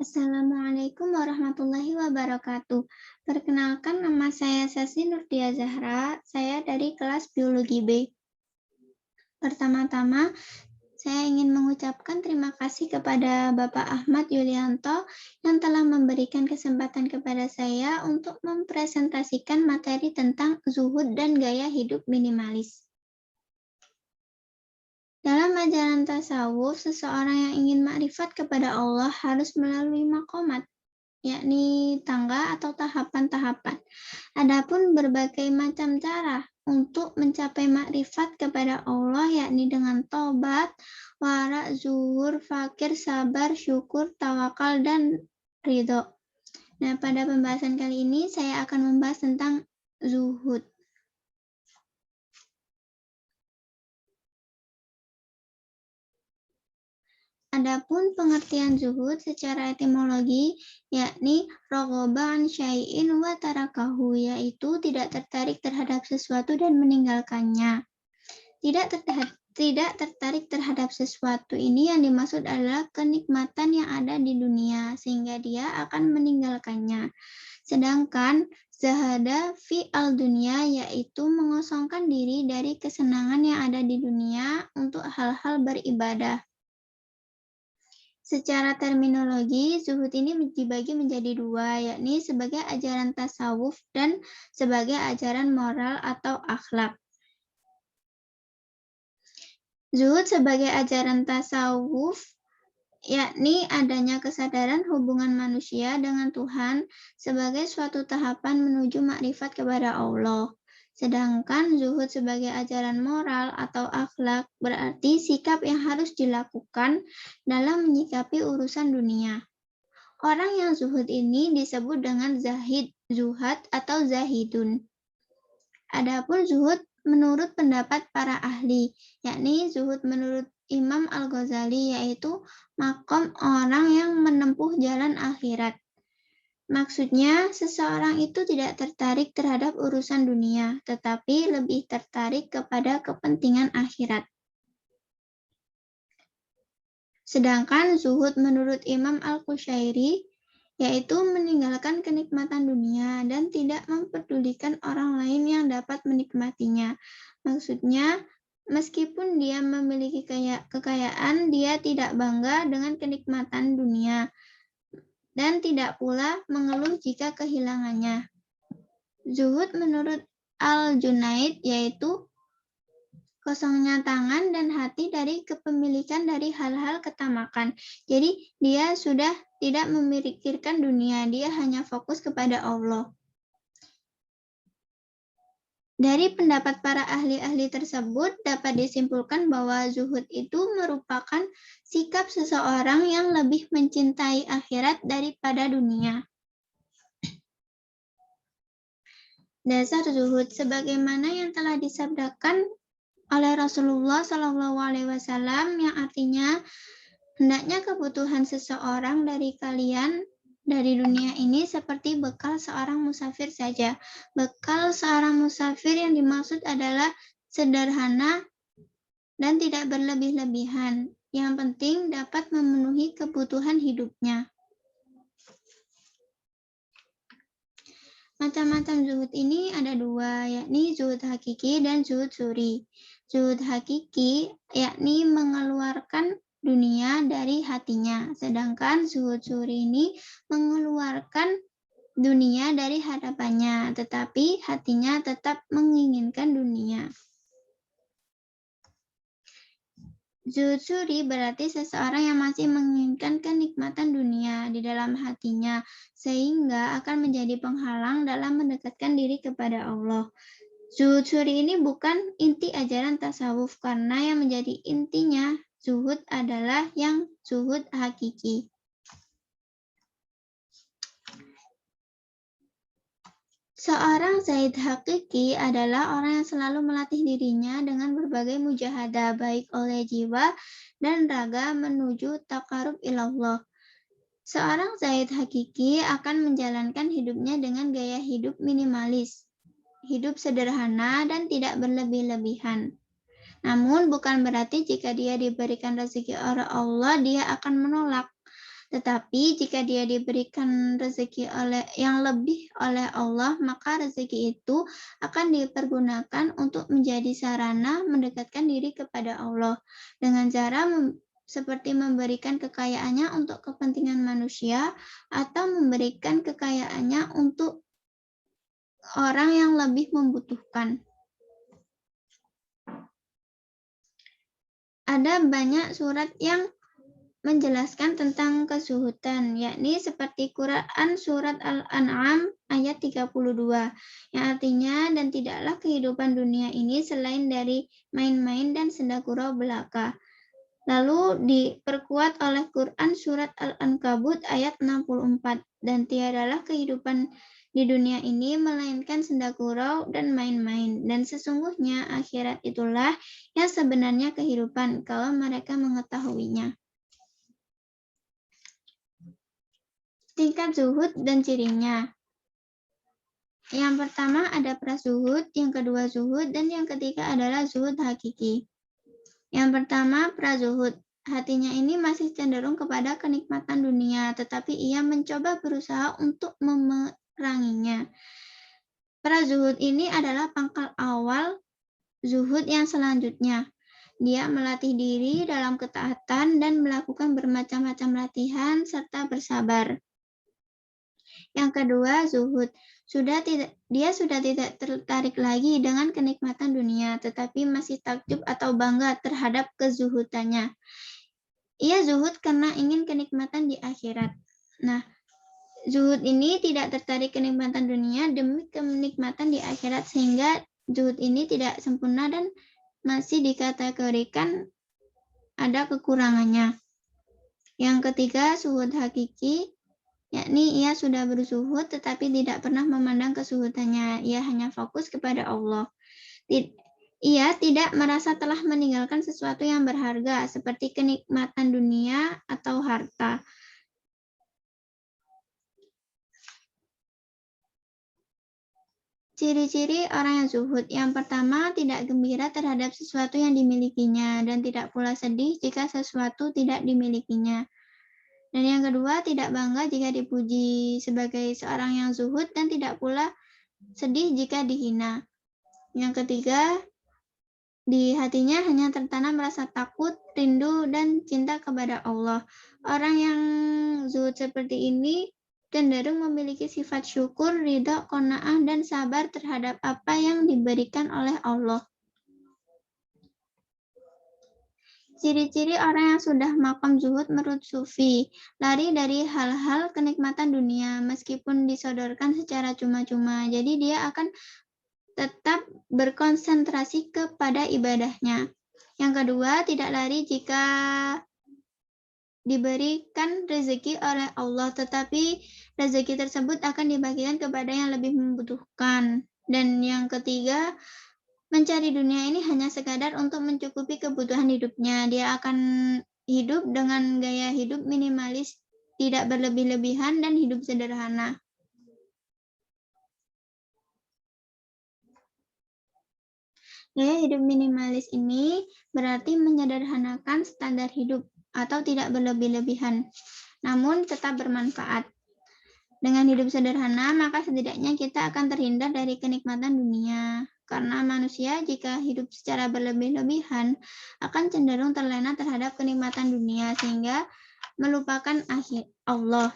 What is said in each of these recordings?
Assalamualaikum warahmatullahi wabarakatuh. Perkenalkan, nama saya Sasi Nurdia Zahra. Saya dari kelas Biologi B. Pertama-tama, saya ingin mengucapkan terima kasih kepada Bapak Ahmad Yulianto yang telah memberikan kesempatan kepada saya untuk mempresentasikan materi tentang zuhud dan gaya hidup minimalis. Dalam ajaran tasawuf, seseorang yang ingin makrifat kepada Allah harus melalui maqamat, yakni tangga atau tahapan-tahapan. Adapun berbagai macam cara untuk mencapai makrifat kepada Allah, yakni dengan tobat, wara, zuhur, fakir, sabar, syukur, tawakal, dan ridho. Nah, pada pembahasan kali ini saya akan membahas tentang zuhud. Adapun pengertian zuhud secara etimologi, yakni raghabah an syai'in wa tarakahu, yaitu tidak tertarik terhadap sesuatu dan meninggalkannya. Tidak tertarik terhadap sesuatu ini yang dimaksud adalah kenikmatan yang ada di dunia, sehingga dia akan meninggalkannya. Sedangkan zahada fi al-dunya, yaitu mengosongkan diri dari kesenangan yang ada di dunia untuk hal-hal beribadah. Secara terminologi, zuhud ini dibagi menjadi dua, yakni sebagai ajaran tasawuf dan sebagai ajaran moral atau akhlak. Zuhud sebagai ajaran tasawuf, yakni adanya kesadaran hubungan manusia dengan Tuhan sebagai suatu tahapan menuju makrifat kepada Allah. Sedangkan zuhud sebagai ajaran moral atau akhlak berarti sikap yang harus dilakukan dalam menyikapi urusan dunia. Orang yang zuhud ini disebut dengan zahid, zuhad, atau zahidun. Adapun zuhud menurut pendapat para ahli, yakni zuhud menurut Imam Al-Ghazali, yaitu makom orang yang menempuh jalan akhirat. Maksudnya, seseorang itu tidak tertarik terhadap urusan dunia, tetapi lebih tertarik kepada kepentingan akhirat. Sedangkan zuhud menurut Imam Al-Qushairi, yaitu meninggalkan kenikmatan dunia dan tidak mempedulikan orang lain yang dapat menikmatinya. Maksudnya, meskipun dia memiliki kekayaan, dia tidak bangga dengan kenikmatan dunia dan tidak pula mengeluh jika kehilangannya. Zuhud menurut Al-Junaid yaitu kosongnya tangan dan hati dari kepemilikan dari hal-hal ketamakan. Jadi dia sudah tidak memikirkan dunia, dia hanya fokus kepada Allah. Dari pendapat para ahli-ahli tersebut dapat disimpulkan bahwa zuhud itu merupakan sikap seseorang yang lebih mencintai akhirat daripada dunia. Dasar zuhud sebagaimana yang telah disabdakan oleh Rasulullah SAW, yang artinya hendaknya kebutuhan seseorang dari kalian dari dunia ini seperti bekal seorang musafir saja. Bekal seorang musafir yang dimaksud adalah sederhana dan tidak berlebih-lebihan. Yang penting dapat memenuhi kebutuhan hidupnya. Macam-macam zuhud ini ada dua, yakni zuhud hakiki dan zuhud suri. Zuhud hakiki yakni mengeluarkan dunia dari hatinya, sedangkan zuhud suri ini mengeluarkan dunia dari hadapannya, tetapi hatinya tetap menginginkan dunia. Zuhud suri berarti seseorang yang masih menginginkan kenikmatan dunia di dalam hatinya, sehingga akan menjadi penghalang dalam mendekatkan diri kepada Allah. Zuhud suri ini bukan inti ajaran tasawuf, karena yang menjadi intinya zuhud adalah yang zuhud hakiki. Seorang zahid hakiki adalah orang yang selalu melatih dirinya dengan berbagai mujahadah, baik oleh jiwa dan raga menuju taqarrub ilallah. Seorang zahid hakiki akan menjalankan hidupnya dengan gaya hidup minimalis, hidup sederhana dan tidak berlebih-lebihan. Namun bukan berarti jika dia diberikan rezeki oleh Allah, dia akan menolak. Tetapi jika dia diberikan rezeki yang lebih oleh Allah, maka rezeki itu akan dipergunakan untuk menjadi sarana mendekatkan diri kepada Allah dengan cara seperti memberikan kekayaannya untuk kepentingan manusia atau memberikan kekayaannya untuk orang yang lebih membutuhkan. Ada banyak surat yang menjelaskan tentang kezuhudan, yakni seperti Quran Surat Al-An'am ayat 32, yang artinya, dan tidaklah kehidupan dunia ini selain dari main-main dan senda gurau belaka. Lalu diperkuat oleh Quran Surat Al-Ankabut ayat 64, dan tiadalah kehidupan di dunia ini melainkan senda gurau dan main-main, dan sesungguhnya akhirat itulah yang sebenarnya kehidupan kalau mereka mengetahuinya. Tingkat zuhud dan cirinya. Yang pertama ada prazuhud, yang kedua zuhud, dan yang ketiga adalah zuhud hakiki. Yang pertama prazuhud. Hatinya ini masih cenderung kepada kenikmatan dunia, tetapi ia mencoba berusaha untuk memeranginya. Prazuhud ini adalah pangkal awal zuhud yang selanjutnya. Dia melatih diri dalam ketaatan dan melakukan bermacam-macam latihan serta bersabar. Yang kedua, zuhud. Dia sudah tidak tertarik lagi dengan kenikmatan dunia, tetapi masih takjub atau bangga terhadap kezuhudannya. Ia zuhud karena ingin kenikmatan di akhirat. Nah, zuhud ini tidak tertarik kenikmatan dunia demi kenikmatan di akhirat, sehingga zuhud ini tidak sempurna dan masih dikategorikan ada kekurangannya. Yang ketiga, zuhud hakiki, yakni ia sudah berzuhud tetapi tidak pernah memandang kezuhudannya. Ia hanya fokus kepada Allah. Ia tidak merasa telah meninggalkan sesuatu yang berharga seperti kenikmatan dunia atau harta. Ciri-ciri orang yang zuhud. Yang pertama, tidak gembira terhadap sesuatu yang dimilikinya dan tidak pula sedih jika sesuatu tidak dimilikinya. Dan yang kedua, tidak bangga jika dipuji sebagai seorang yang zuhud dan tidak pula sedih jika dihina. Yang ketiga, di hatinya hanya tertanam rasa takut, rindu, dan cinta kepada Allah. Orang yang zuhud seperti ini cenderung memiliki sifat syukur, ridha, qanaah, dan sabar terhadap apa yang diberikan oleh Allah. Ciri-ciri orang yang sudah makom zuhud menurut Sufi, lari dari hal-hal kenikmatan dunia meskipun disodorkan secara cuma-cuma. Jadi dia akan tetap berkonsentrasi kepada ibadahnya. Yang kedua, tidak lari jika diberikan rezeki oleh Allah, tetapi rezeki tersebut akan dibagikan kepada yang lebih membutuhkan. Dan yang ketiga, mencari dunia ini hanya sekadar untuk mencukupi kebutuhan hidupnya. Dia akan hidup dengan gaya hidup minimalis, tidak berlebih-lebihan, dan hidup sederhana. Gaya hidup minimalis ini berarti menyederhanakan standar hidup atau tidak berlebih-lebihan, namun tetap bermanfaat. Dengan hidup sederhana, maka setidaknya kita akan terhindar dari kenikmatan dunia. Karena manusia jika hidup secara berlebih-lebihan akan cenderung terlena terhadap kenikmatan dunia sehingga melupakan akhir Allah.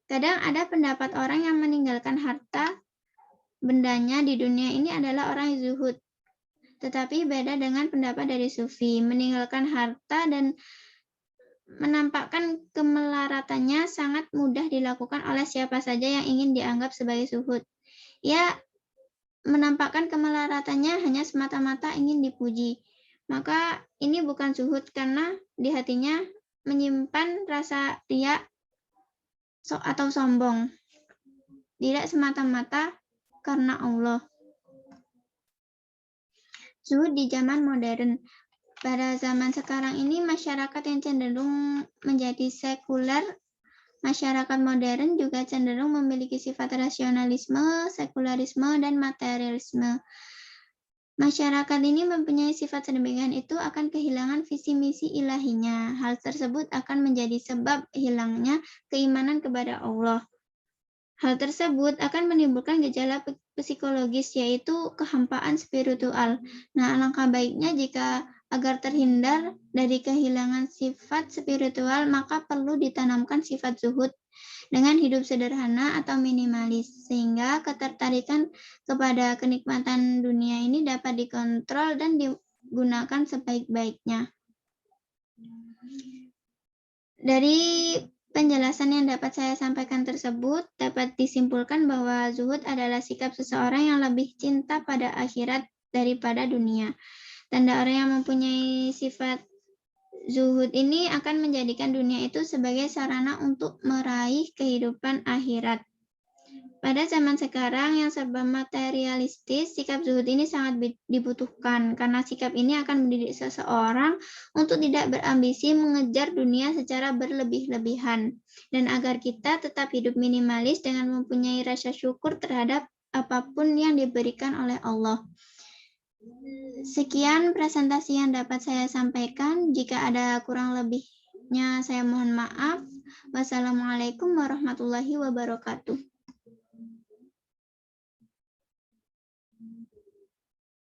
Kadang ada pendapat orang yang meninggalkan harta bendanya di dunia ini adalah orang yang zuhud. Tetapi beda dengan pendapat dari Sufi. Meninggalkan harta dan menampakkan kemelaratannya sangat mudah dilakukan oleh siapa saja yang ingin dianggap sebagai zuhud. Ia menampakkan kemelaratannya hanya semata-mata ingin dipuji. Maka ini bukan zuhud karena di hatinya menyimpan rasa riya atau sombong. Tidak semata-mata karena Allah. Zuhud di zaman modern. Pada zaman sekarang ini, masyarakat yang cenderung menjadi sekuler, masyarakat modern juga cenderung memiliki sifat rasionalisme, sekularisme, dan materialisme. Masyarakat ini mempunyai sifat sedemikian itu akan kehilangan visi misi ilahinya. Hal tersebut akan menjadi sebab hilangnya keimanan kepada Allah. Hal tersebut akan menimbulkan gejala psikologis, yaitu kehampaan spiritual. Nah, alangkah baiknya jika agar terhindar dari kehilangan sifat spiritual, maka perlu ditanamkan sifat zuhud dengan hidup sederhana atau minimalis, sehingga ketertarikan kepada kenikmatan dunia ini dapat dikontrol dan digunakan sebaik-baiknya. Dari penjelasan yang dapat saya sampaikan tersebut, dapat disimpulkan bahwa zuhud adalah sikap seseorang yang lebih cinta pada akhirat daripada dunia. Tanda orang yang mempunyai sifat zuhud ini akan menjadikan dunia itu sebagai sarana untuk meraih kehidupan akhirat. Pada zaman sekarang yang serba materialistis, sikap zuhud ini sangat dibutuhkan karena sikap ini akan mendidik seseorang untuk tidak berambisi mengejar dunia secara berlebih-lebihan dan agar kita tetap hidup minimalis dengan mempunyai rasa syukur terhadap apapun yang diberikan oleh Allah. Sekian presentasi yang dapat saya sampaikan. Jika ada kurang lebihnya, saya mohon maaf. Wassalamualaikum warahmatullahi wabarakatuh.